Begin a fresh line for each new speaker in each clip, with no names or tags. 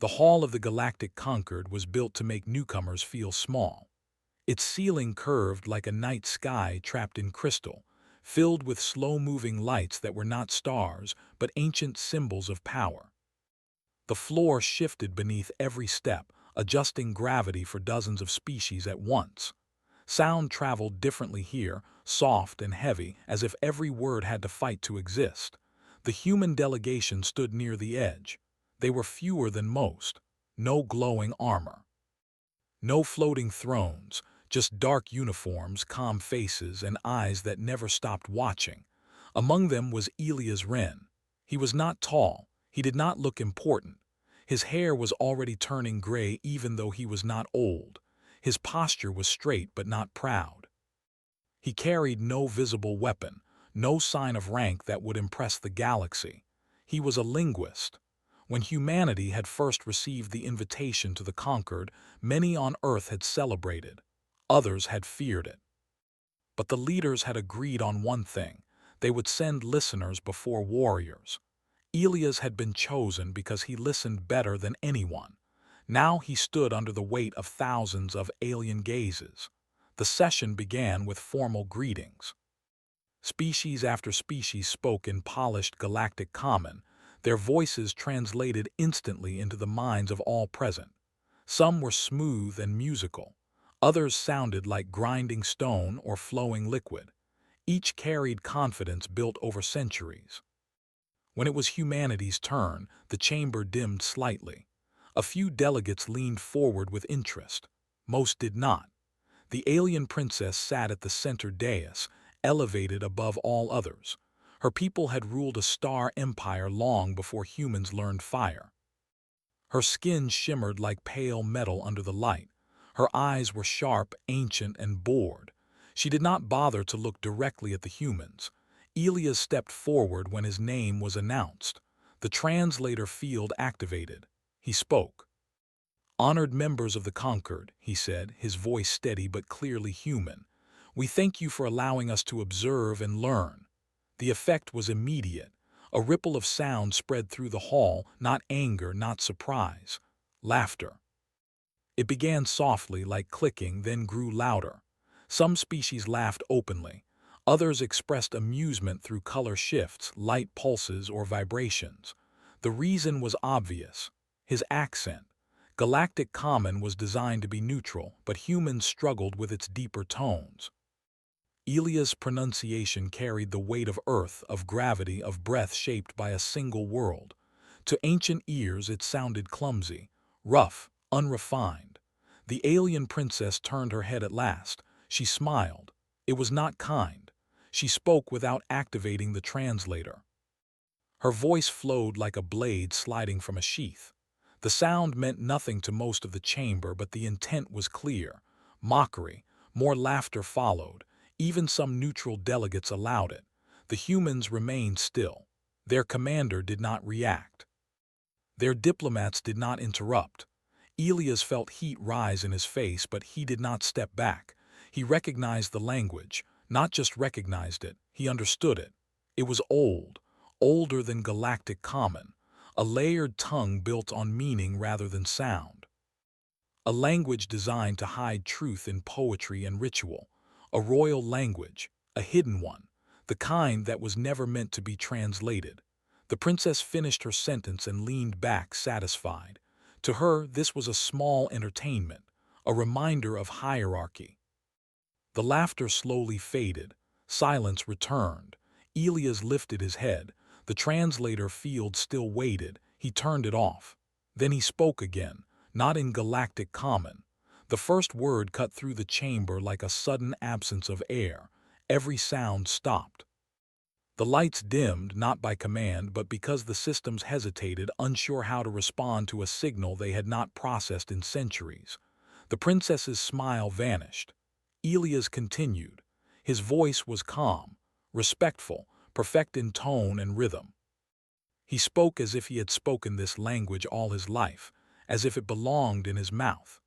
The Hall of the Galactic Conquered was built to make newcomers feel small. Its ceiling curved like a night sky trapped in crystal, filled with slow-moving lights that were not stars but ancient symbols of power. The floor shifted beneath every step, adjusting gravity for dozens of species at once. Sound traveled differently here, soft and heavy, as if every word had to fight to exist. The human delegation stood near the edge. They were fewer than most. No glowing armor. No floating thrones, just dark uniforms, calm faces, and eyes that never stopped watching. Among them was Elias Wren. He was not tall. He did not look important. His hair was already turning gray even though he was not old. His posture was straight but not proud. He carried no visible weapon, no sign of rank that would impress the galaxy. He was a linguist. When humanity had first received the invitation to the conquered, many on Earth had celebrated. Others had feared it. But the leaders had agreed on one thing. They would send listeners before warriors. Elias had been chosen because he listened better than anyone. Now he stood under the weight of thousands of alien gazes. The session began with formal greetings. Species after species spoke in polished galactic common, their voices translated instantly into the minds of all present. Some were smooth and musical. Others sounded like grinding stone or flowing liquid. Each carried confidence built over centuries. When it was humanity's turn, the chamber dimmed slightly. A few delegates leaned forward with interest. Most did not. The alien princess sat at the center dais, elevated above all others. Her people had ruled a star empire long before humans learned fire. Her skin shimmered like pale metal under the light. Her eyes were sharp, ancient, and bored. She did not bother to look directly at the humans. Elias stepped forward when his name was announced. The translator field activated. He spoke. "Honored members of the conquered," he said, his voice steady but clearly human. "We thank you for allowing us to observe and learn." The effect was immediate. A ripple of sound spread through the hall, not anger, not surprise. Laughter. It began softly, like clicking, then grew louder. Some species laughed openly. Others expressed amusement through color shifts, light pulses, or vibrations. The reason was obvious. His accent. Galactic Common was designed to be neutral, but humans struggled with its deeper tones. Elias' pronunciation carried the weight of Earth, of gravity, of breath shaped by a single world. To ancient ears it sounded clumsy, rough, unrefined. The alien princess turned her head at last. She smiled. It was not kind. She spoke without activating the translator. Her voice flowed like a blade sliding from a sheath. The sound meant nothing to most of the chamber, but the intent was clear. Mockery. More laughter followed. Even some neutral delegates allowed it. The humans remained still. Their commander did not react. Their diplomats did not interrupt. Elias felt heat rise in his face, but he did not step back. He recognized the language. Not just recognized it, he understood it. It was old, older than galactic common, a layered tongue built on meaning rather than sound. A language designed to hide truth in poetry and ritual. A royal language, a hidden one, the kind that was never meant to be translated. The princess finished her sentence and leaned back, satisfied. To her, this was a small entertainment, a reminder of hierarchy. The laughter slowly faded. Silence returned. Elias lifted his head. The translator field still waited. He turned it off. Then he spoke again, not in galactic common. The first word cut through the chamber like a sudden absence of air. Every sound stopped. The lights dimmed, not by command, but because the systems hesitated, unsure how to respond to a signal they had not processed in centuries. The princess's smile vanished. Elias continued. His voice was calm, respectful, perfect in tone and rhythm. He spoke as if he had spoken this language all his life, as if it belonged in his mouth.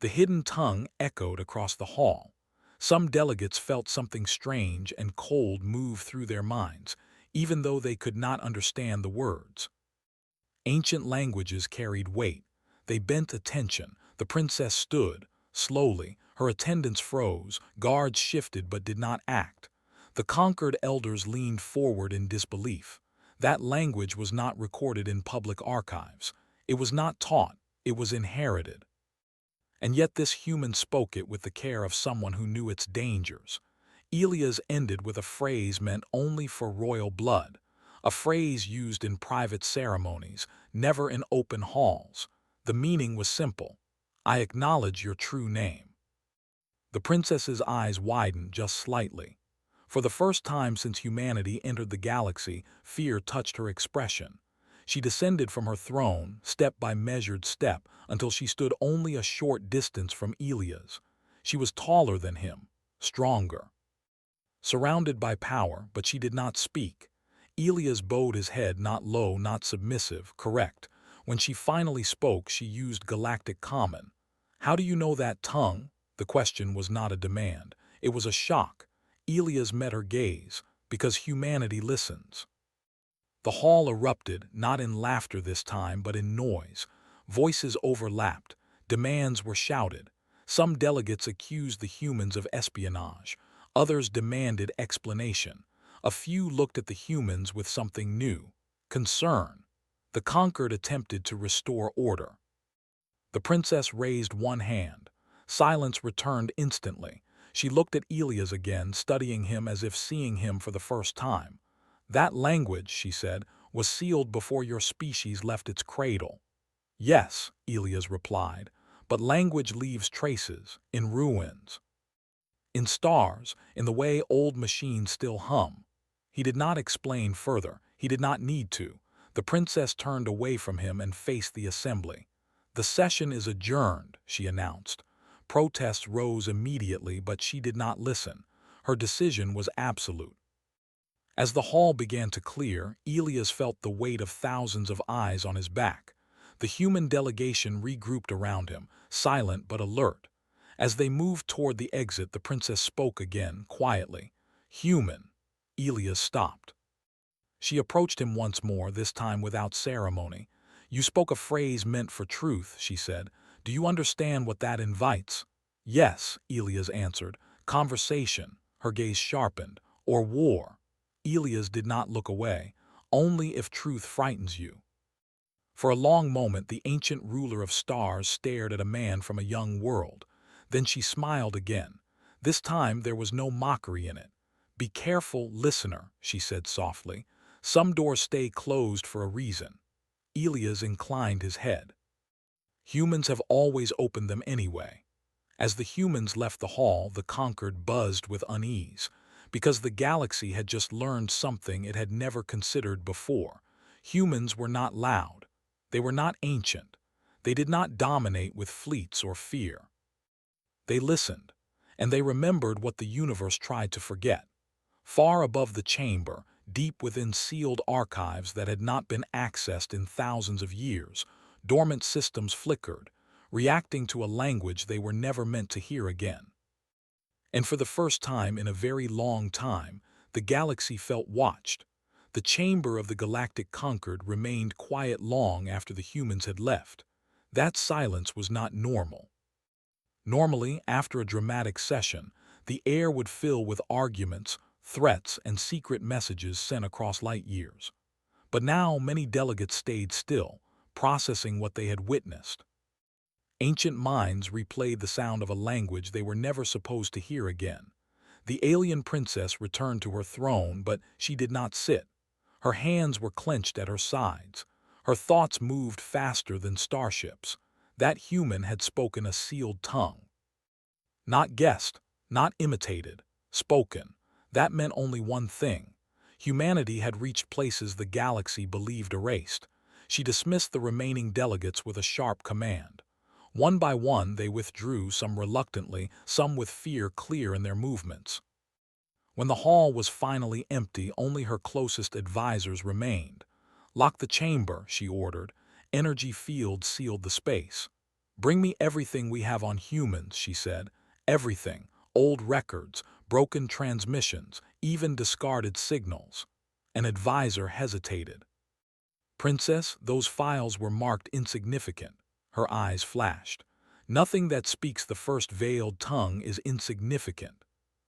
The hidden tongue echoed across the hall. Some delegates felt something strange and cold move through their minds, even though they could not understand the words. Ancient languages carried weight. They bent attention. The princess stood. Slowly, her attendants froze, guards shifted but did not act. The conquered elders leaned forward in disbelief. That language was not recorded in public archives. It was not taught, it was inherited. And yet this human spoke it with the care of someone who knew its dangers. Elia's ended with a phrase meant only for royal blood, a phrase used in private ceremonies, never in open halls. The meaning was simple: I acknowledge your true name. The princess's eyes widened just slightly. For the first time since humanity entered the galaxy, fear touched her expression. She descended from her throne, step by measured step, until she stood only a short distance from Elia's. She was taller than him, stronger, surrounded by power, but she did not speak. Elias bowed his head, not low, not submissive, correct. When she finally spoke, she used galactic common. How do you know that tongue? The question was not a demand. It was a shock. Elias met her gaze. Because humanity listens. The hall erupted, not in laughter this time, but in noise. Voices overlapped. Demands were shouted. Some delegates accused the humans of espionage. Others demanded explanation. A few looked at the humans with something new: concern. The conquered attempted to restore order. The princess raised one hand. Silence returned instantly. She looked at Elias again, studying him as if seeing him for the first time. That language, she said, was sealed before your species left its cradle. Yes, Elias replied, but language leaves traces, in ruins, in stars, in the way old machines still hum. He did not explain further. He did not need to. The princess turned away from him and faced the assembly. The session is adjourned, she announced. Protests rose immediately, but she did not listen. Her decision was absolute. As the hall began to clear, Elias felt the weight of thousands of eyes on his back. The human delegation regrouped around him, silent but alert. As they moved toward the exit, the princess spoke again, quietly. Human. Elias stopped. She approached him once more, this time without ceremony. You spoke a phrase meant for truth, she said. Do you understand what that invites? Yes, Elias answered. Conversation. Her gaze sharpened. Or war. Elias did not look away. Only if truth frightens you. For a long moment, the ancient ruler of stars stared at a man from a young world. Then she smiled again. This time there was no mockery in it. Be careful, listener, she said softly. Some doors stay closed for a reason. Elias inclined his head. Humans have always opened them anyway. As the humans left the hall, the conquered buzzed with unease, because the galaxy had just learned something it had never considered before. Humans were not loud. They were not ancient. They did not dominate with fleets or fear. They listened, and they remembered what the universe tried to forget. Far above the chamber, deep within sealed archives that had not been accessed in thousands of years, dormant systems flickered, reacting to a language they were never meant to hear again. And for the first time in a very long time, the galaxy felt watched. The chamber of the galactic conquered remained quiet long after the humans had left. That silence was not normal. Normally, after a dramatic session, the air would fill with arguments, threats, and secret messages sent across light years. But now many delegates stayed still, processing what they had witnessed. Ancient minds replayed the sound of a language they were never supposed to hear again. The alien princess returned to her throne, but she did not sit. Her hands were clenched at her sides. Her thoughts moved faster than starships. That human had spoken a sealed tongue. Not guessed, not imitated, spoken. That meant only one thing. Humanity had reached places the galaxy believed erased. She dismissed the remaining delegates with a sharp command. One by one they withdrew, some reluctantly, some with fear clear in their movements. When the hall was finally empty, only her closest advisors remained. Lock the chamber, she ordered. Energy fields sealed the space. Bring me everything we have on humans, she said. Everything. Old records, broken transmissions, even discarded signals. An advisor hesitated. Princess, those files were marked insignificant. Her eyes flashed. Nothing that speaks the first veiled tongue is insignificant.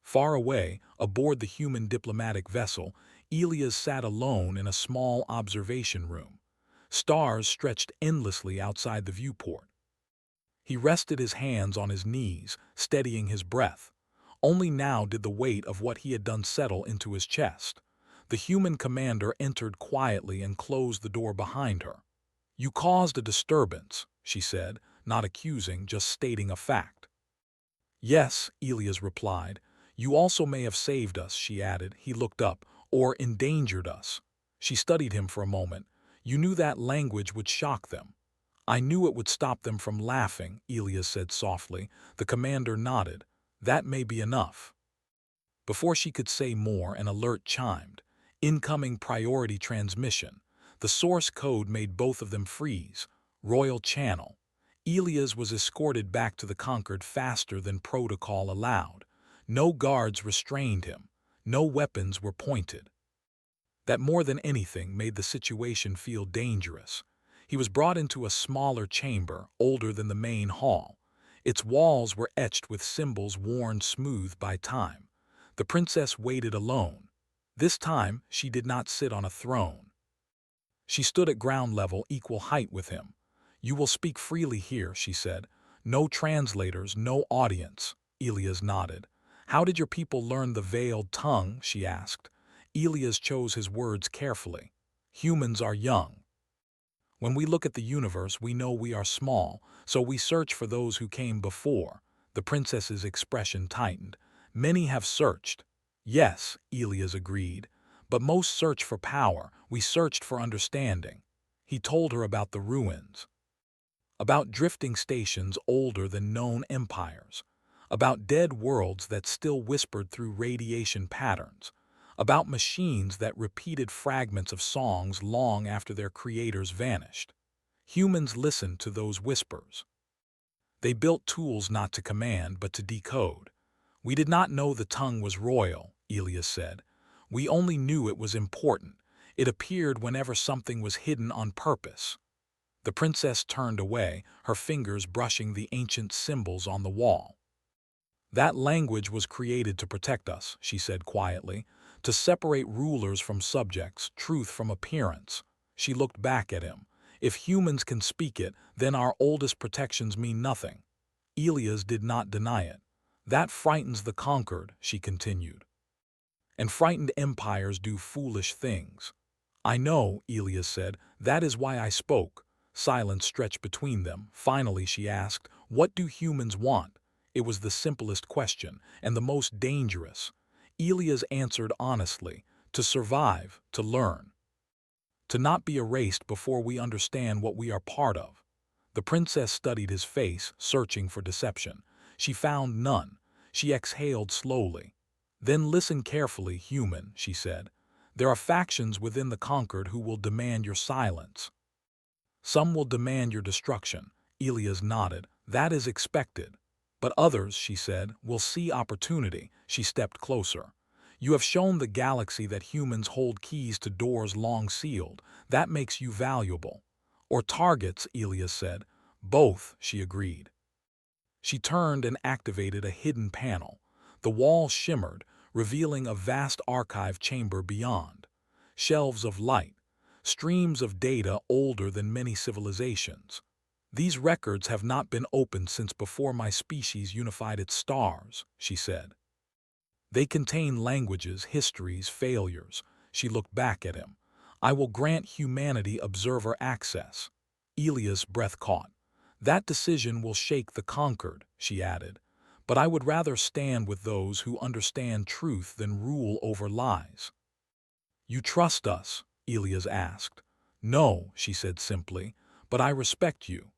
Far away, aboard the human diplomatic vessel, Elias sat alone in a small observation room. Stars stretched endlessly outside the viewport. He rested his hands on his knees, steadying his breath. Only now did the weight of what he had done settle into his chest. The human commander entered quietly and closed the door behind her. "You caused a disturbance," she said, not accusing, just stating a fact. "Yes," Elias replied. "You also may have saved us," she added. He looked up. "Or endangered us." She studied him for a moment. "You knew that language would shock them." "I knew it would stop them from laughing," Elias said softly. The commander nodded. "That may be enough." Before she could say more, an alert chimed. Incoming priority transmission. The source code made both of them freeze. Royal Channel. Elias was escorted back to the Concord faster than protocol allowed. No guards restrained him. No weapons were pointed. That more than anything made the situation feel dangerous. He was brought into a smaller chamber, older than the main hall. Its walls were etched with symbols worn smooth by time. The princess waited alone. This time, she did not sit on a throne. She stood at ground level, equal height with him. "You will speak freely here," she said. "No translators, no audience." Elias nodded. "How did your people learn the veiled tongue?" she asked. Elias chose his words carefully. "Humans are young. When we look at the universe, we know we are small, so we search for those who came before." The princess's expression tightened. "Many have searched." "Yes," Elias agreed. "But most search for power. We searched for understanding." He told her about the ruins. About drifting stations older than known empires. About dead worlds that still whispered through radiation patterns. About machines that repeated fragments of songs long after their creators vanished. Humans listened to those whispers. They built tools not to command but to decode. "We did not know the tongue was royal," Elias said. "We only knew it was important. It appeared whenever something was hidden on purpose." The princess turned away, her fingers brushing the ancient symbols on the wall. "That language was created to protect us," she said quietly, "to separate rulers from subjects, truth from appearance." She looked back at him. "If humans can speak it, then our oldest protections mean nothing." Elias did not deny it. "That frightens the conquered," she continued. "And frightened empires do foolish things." "I know," Elias said. "That is why I spoke." Silence stretched between them. Finally she asked, "What do humans want?" It was the simplest question, and the most dangerous. Elias answered honestly, "To survive, to learn. To not be erased before we understand what we are part of." The princess studied his face, searching for deception. She found none. She exhaled slowly. "Then listen carefully, human," she said. "There are factions within the conquered who will demand your silence. Some will demand your destruction." Elias nodded. "That is expected." "But others," she said, "will see opportunity." She stepped closer. "You have shown the galaxy that humans hold keys to doors long sealed. That makes you valuable." "Or targets," Elias said. "Both," she agreed. She turned and activated a hidden panel. The wall shimmered, revealing a vast archive chamber beyond. Shelves of light. Streams of data older than many civilizations. "These records have not been opened since before my species unified its stars," she said. "They contain languages, histories, failures." She looked back at him. "I will grant humanity observer access." Elias' breath caught. "That decision will shake the conquered," she added. "But I would rather stand with those who understand truth than rule over lies." "You trust us?" Elias asked. "No," she said simply, "but I respect you."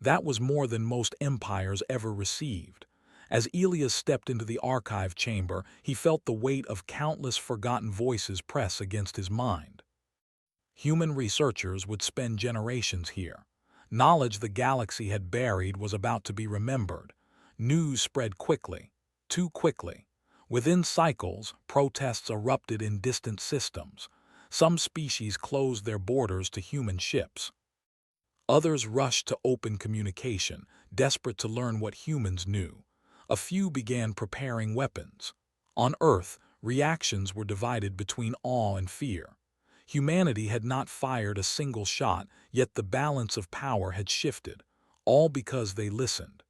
That was more than most empires ever received. As Elias stepped into the archive chamber, he felt the weight of countless forgotten voices press against his mind. Human researchers would spend generations here. Knowledge the galaxy had buried was about to be remembered. News spread quickly, too quickly. Within cycles, protests erupted in distant systems. Some species closed their borders to human ships. Others rushed to open communication, desperate to learn what humans knew. A few began preparing weapons. On Earth, reactions were divided between awe and fear. Humanity had not fired a single shot, yet the balance of power had shifted, all because they listened.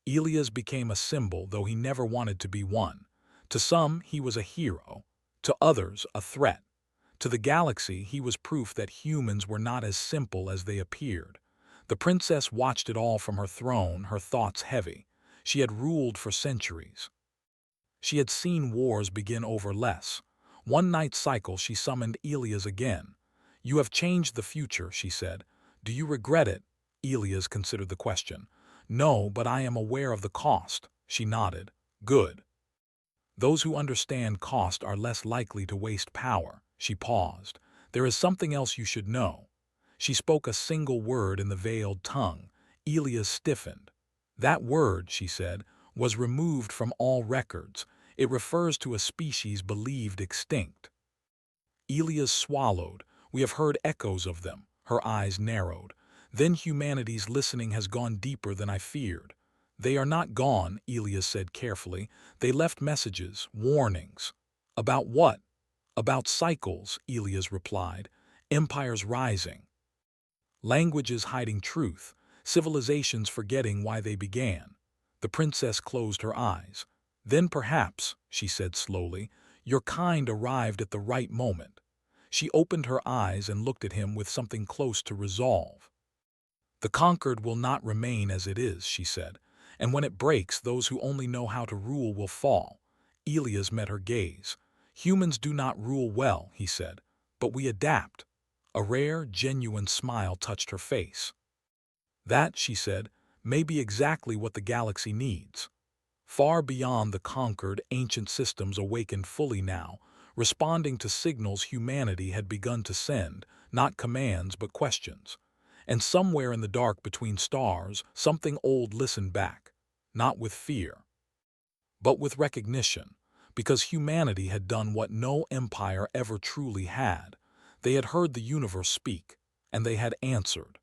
Elias became a symbol, though he never wanted to be one. To some, he was a hero. To others, a threat. To the galaxy, he was proof that humans were not as simple as they appeared. The princess watched it all from her throne, her thoughts heavy. She had ruled for centuries. She had seen wars begin over less. One night cycle she summoned Elias again. "You have changed the future," she said. "Do you regret it?" Elias considered the question. "No, but I am aware of the cost." She nodded. "Good. Those who understand cost are less likely to waste power." She paused. "There is something else you should know." She spoke a single word in the veiled tongue. Elias stiffened. "That word," she said, "was removed from all records. It refers to a species believed extinct." Elias swallowed. "We have heard echoes of them." Her eyes narrowed. "Then humanity's listening has gone deeper than I feared." "They are not gone," Elias said carefully. "They left messages, warnings." "About what?" "About cycles," Elias replied. "Empires rising. Languages hiding truth. Civilizations forgetting why they began." The princess closed her eyes. "Then perhaps," she said slowly, "your kind arrived at the right moment." She opened her eyes and looked at him with something close to resolve. "The conquered will not remain as it is," she said, "and when it breaks, those who only know how to rule will fall." Elias met her gaze. "Humans do not rule well," he said, "but we adapt." A rare, genuine smile touched her face. "That," she said, "may be exactly what the galaxy needs." Far beyond the conquered, ancient systems awakened fully now, responding to signals humanity had begun to send, not commands but questions. And somewhere in the dark between stars, something old listened back, not with fear, but with recognition, because humanity had done what no empire ever truly had. They had heard the universe speak, and they had answered.